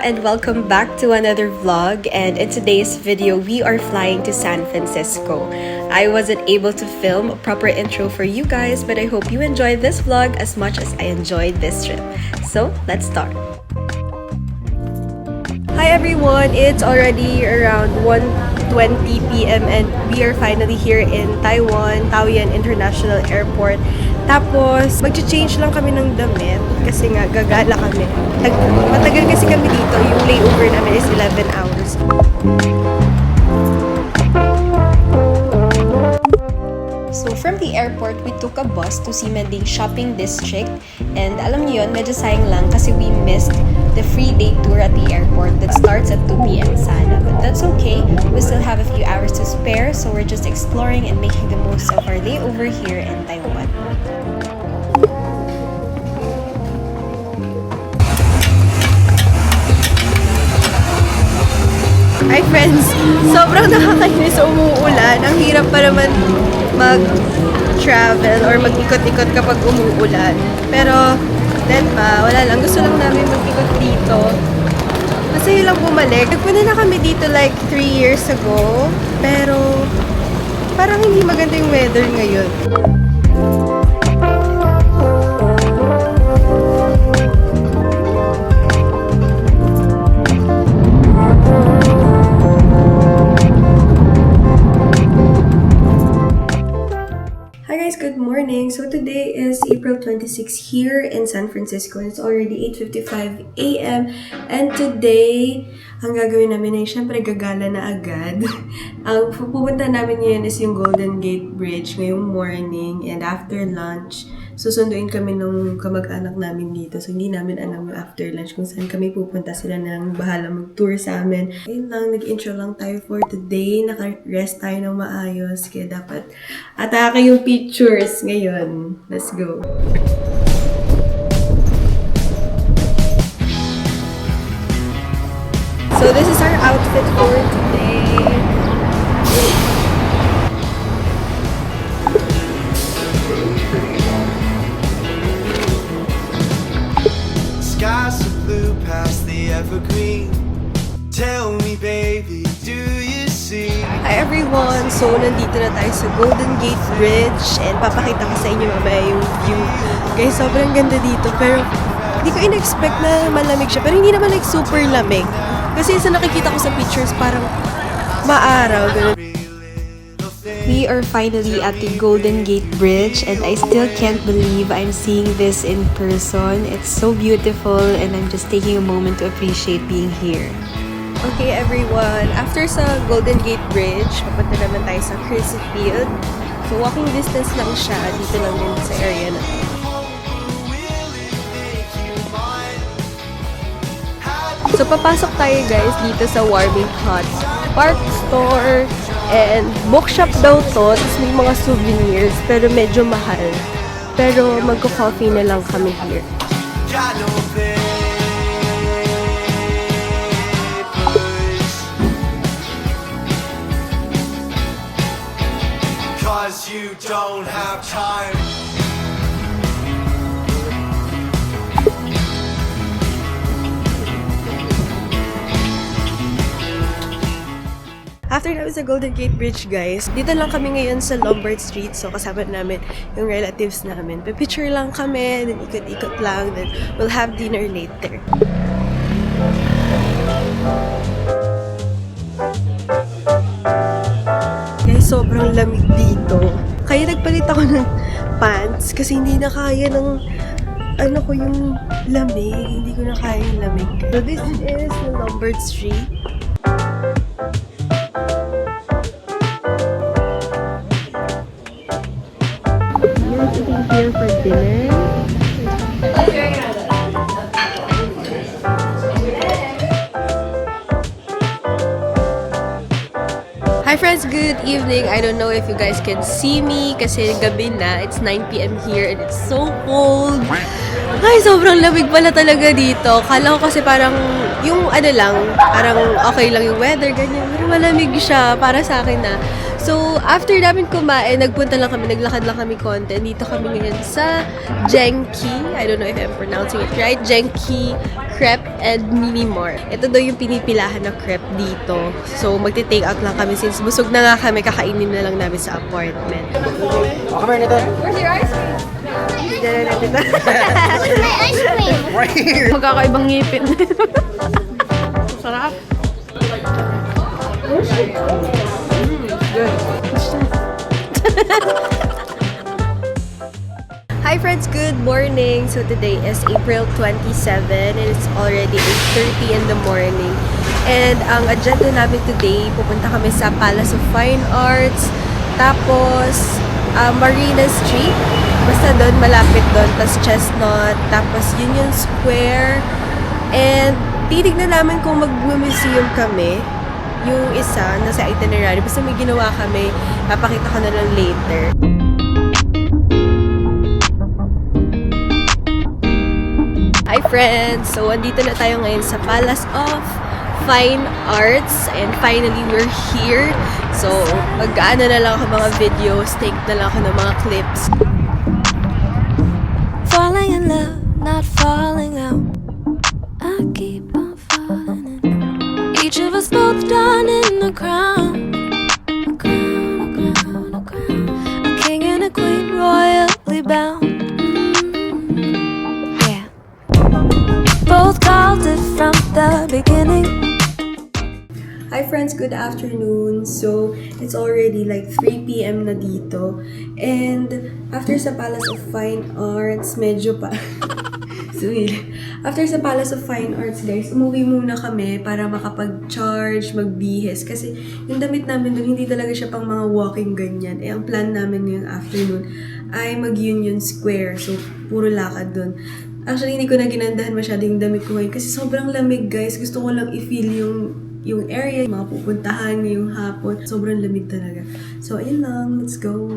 and welcome back to another vlog, and in today's video we are flying to San Francisco. I wasn't able to film a proper intro for you guys, but I hope you enjoyed this vlog as much as I enjoyed this trip. So let's start. Hi everyone, it's already around 1:20 p.m. and we are finally here in Taiwan, Taoyuan International Airport. Tapos, mag-change lang kami ng damit kasi nga gagala kami. Matagal kasi kami dito, yung layover namin is 11 hours. So from the airport, we took a bus to Ximending Shopping District, and alam niyo yun, medyo sayang lang kasi we missed the free day tour at the airport that starts at 2 p.m. sana. But that's okay, we still have a few hours to spare, so we're just exploring and making the most of our layover here in Taiwan. Hi friends! Sobrang nakakainis umuulan. Ang hirap pa naman mag-travel or mag-ikot-ikot kapag umuulan. Pero, then pa, wala lang. Gusto lang namin mag-ikot dito. Masaya lang bumalik. Nagpunta na kami dito like 3 years ago. Pero, parang hindi maganda yung weather ngayon. Good morning. So today is April 26 here in San Francisco. It's already 8:55 a.m. And today, ang gagawin namin ay syempre gagala na agad. Ang pupunta namin ngayon is yung Golden Gate Bridge ngayong morning, and after lunch, susunduin kami nung kamag-anak namin dito. So hindi namin alam yung after lunch kung saan kami pupunta. Sila nang bahala mag-tour sa amin. Ayun lang, nag-intro lang tayo for today. Naka-rest tayo ng maayos. Kaya dapat atake yung pictures ngayon. Let's go. So this is our outfit for today. Skies are blue past the evergreen. Tell me baby, do you see? Hi everyone! So nandito na tayo sa Golden Gate Bridge, and papakita ko sa inyo mamaya yung view. Guys, sobrang ganda dito, pero hindi ko in-expect na malamig siya. Pero hindi naman like super lamig. Kasi sa nakikita ko sa pictures, parang maaraw. Ganun. We are finally at the Golden Gate Bridge, and I still can't believe I'm seeing this in person. It's so beautiful, and I'm just taking a moment to appreciate being here. Okay everyone, after sa Golden Gate Bridge, papunta naman tayo sa Crissy Field. So walking distance lang siya, dito lang din sa area na to. So papasok tayo guys dito sa Warming Hut Park Store, and bookshop daw to. Tapos may mga souvenirs, pero medyo mahal. Pero magko-coffee na lang kami here. Cause you don't have time. After namin sa Golden Gate Bridge, guys, dito lang kami ngayon sa Lombard Street. So, kasama namin yung relatives namin. Picture lang kami, then ikot-ikot lang, then we'll have dinner later. Guys, sobrang lamig dito. Kaya nagpalit ako ng pants kasi hindi na kaya ng yung lamig. Hindi ko na kaya yung lamig. So, this is the Lombard Street. Eating here for dinner. Hi friends, good evening. I don't know if you guys can see me kasi gabi na. It's 9 p.m. here and it's so cold. Ay, sobrang lamig pala talaga dito. Kala ko kasi parang yung parang okay lang yung weather, ganyan. Pero malamig siya para sa akin na. So, after namin kumain, nagpunta lang kami, naglakad lang kami konti. Dito kami ngayon sa Genki. I don't know if I'm pronouncing it right. Genki Crepe and Mini Mart. Ito daw yung pinipilahan na crepe dito. So, magti-take out lang kami since busog na nga kami, kakainin na lang namin sa apartment. Where's your ice cream? Hindi na natin na. Where's my ice cream? Right here. Magkakaibang ngipin. Sarap. Hi friends, good morning! So today is April 27 and it's already 8:30 in the morning. And ang agenda namin today, pupunta kami sa Palace of Fine Arts, tapos Marina Street, basta doon, malapit doon, tapos Chestnut, tapos Union Square, and titignan namin kung mag-museum kami. Yung isa, nasa itinerary, basta may ginawa kami, papakita ko na lang later. Hi friends! So, andito na tayo ngayon sa Palace of Fine Arts and finally we're here. So, mag-ano na lang ako mga videos, take na lang ako ng mga clips. Falling in love, not falling out. I keep on falling in. Each of us both done in the crown. A crown, a crown, a crown. A king and a queen royally bound. Yeah. Both called it from the beginning. Hi friends, good afternoon. So, it's already like 3 p.m. na dito. And after sa Palace of Fine Arts, medyo pa... Sorry. After sa Palace of Fine Arts, guys, umuwi muna kami para makapag-charge, magbihis. Kasi yung damit namin doon, hindi talaga siya pang mga walking ganyan. Eh, ang plan namin ngayong afternoon ay mag-Union Square. So, puro lakad doon. Actually, hindi ko na ginandahan masyado yung damit ko ngayon kasi sobrang lamig, guys. Gusto ko lang i-feel yung area, mga pupuntahan ngayong hapon. Sobrang lamig talaga. So, ayun lang. Let's go!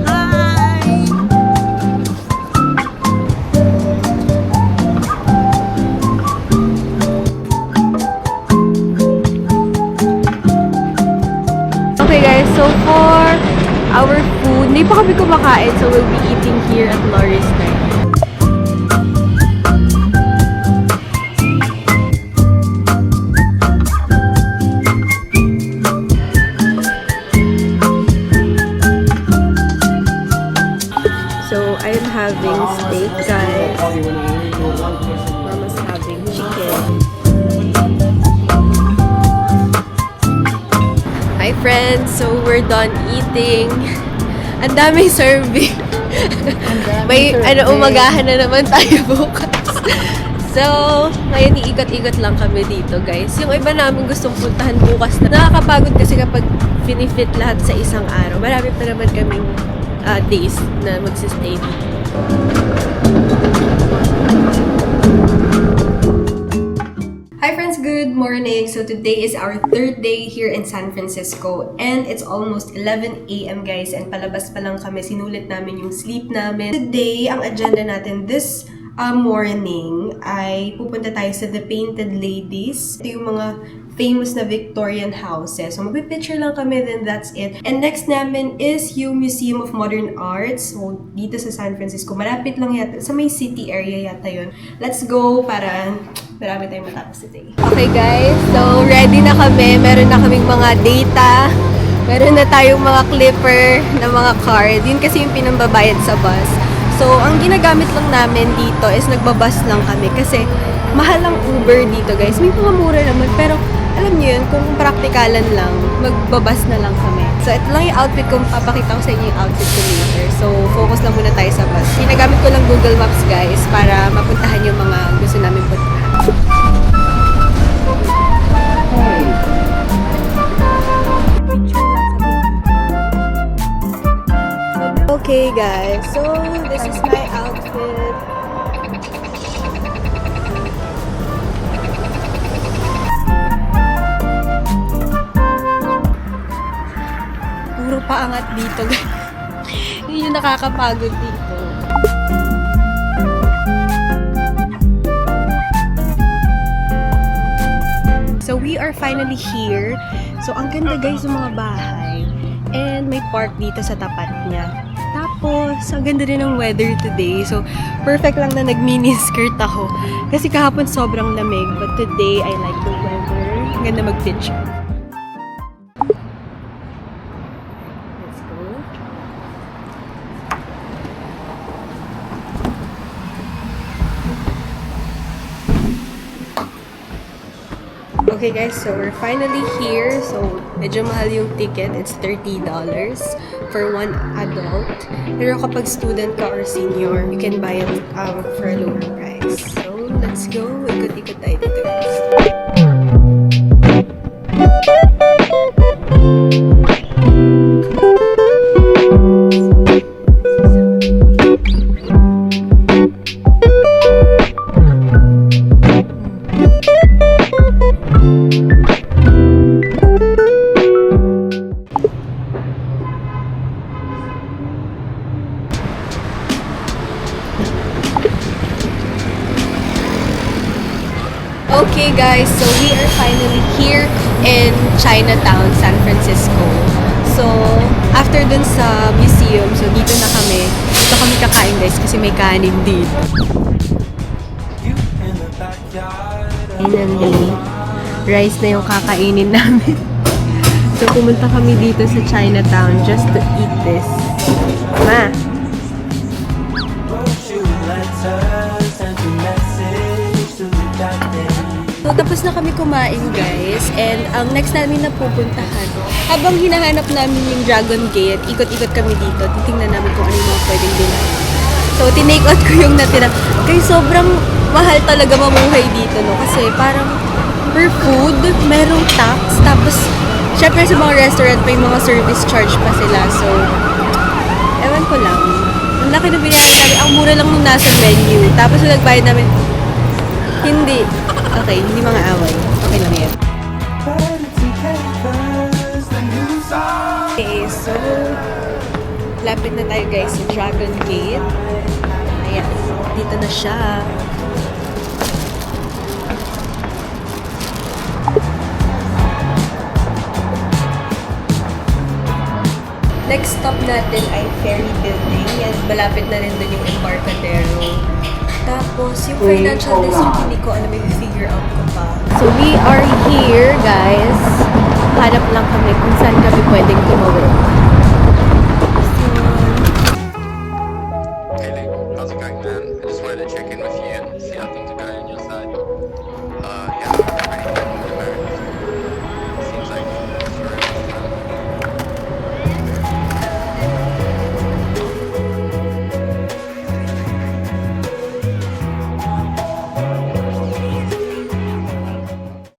Hi! Okay guys, so for our food, hindi pa kami kumakain, so we'll be eating here at Lori's Night. So, I'm having steak, guys. Mama's having chicken. Hi, friends! So, we're done eating. Ang daming serving. May, umagahan na naman tayo bukas. So, ngayon iikot-ikot lang kami dito, guys. Yung iba namin gustong puntahan bukas na. Nakakapagod kasi kapag finifit lahat sa isang araw. Marami pa naman kaming days na magsistay dito. Hi friends, good morning! So today is our third day here in San Francisco and it's almost 11 a.m. guys and palabas pa lang kami, sinulit namin yung sleep namin. Today, ang agenda natin this morning ay pupunta tayo sa The Painted Ladies. Ito yung mga famous na Victorian houses. So, magpipicture lang kami, then that's it. And next namin is yung Museum of Modern Arts. So, dito sa San Francisco. Malapit lang yata. Sa may city area yata yun. Let's go para marami tayong matapos today. Okay guys, so ready na kami. Meron na kaming mga data. Meron na tayong mga clipper na mga card. Yun kasi yung pinambabayad sa bus. So, ang ginagamit lang namin dito is nagbabus lang kami kasi mahal ang Uber dito guys. May mga mura naman pero alam niyo yun, kung praktikalan lang, magbabas na lang kami. So, ito lang yung outfit ko. Papakita ko sa inyo yung outfit ko later. So, focus lang muna tayo sa bus. Ginagamit ko lang Google Maps, guys, para mapuntahan yung mga gusto namin puntahan. Okay, guys. So, this is my outfit. Puro paangat dito, guys. Yun yung nakakapagod dito. are finally here. So, ang ganda guys ng mga bahay. And may park dito sa tapat niya. Tapos, ang ganda rin ng weather today. So, perfect lang na nag-mini skirt ako. Kasi kahapon sobrang lamig. But today, I like the weather. Ang ganda mag-picture. Let's go. Okay guys, so we're finally here. So, medyo mahal yung ticket. It's $30 for one adult. Pero kapag student ka or senior, you can buy it for a lower price. So, let's go. Ikot-ikot tayo dito guys. Okay guys, so we are finally here in Chinatown, San Francisco. So, after dun sa museum, so dito na kami. Dito kami kakain guys kasi may kanin dito. You in the backyard. Finally, rice na yung kakainin namin. So, pumunta kami dito sa Chinatown just to eat this. Ma! Wrote you letters, sent you message to the captain. So, tapos na kami kumain, guys. And ang next namin na pupuntahan, habang hinahanap namin yung Dragon Gate, ikot-ikot kami dito. Titingnan namin kung ano yung mga pwedeng bilhin. So, tinake out ko yung natira. Guys, sobrang mahal talaga mamuhay dito, no? Kasi parang per food, merong tax. Tapos, syempre sa mga restaurant, may mga service charge pa sila. So, ewan ko lang. Ang laki na binayaran namin. Ang mura lang nung nasa menu. Tapos, nung nagbayad namin, hindi. Okay, hindi mga away. Okay lang yan. Vanity papers, the news are. Okay, so, lapit na tayo guys sa Dragon Gate. Ayan, dito na siya. Next stop natin ay Ferry Building. Yan, malapit na rin dun yung Embarcadero. Tapos, yung financial district, hindi ko alam, may figure out ko pa. So, we are here, guys. Hanap lang kami kung saan kami pwedeng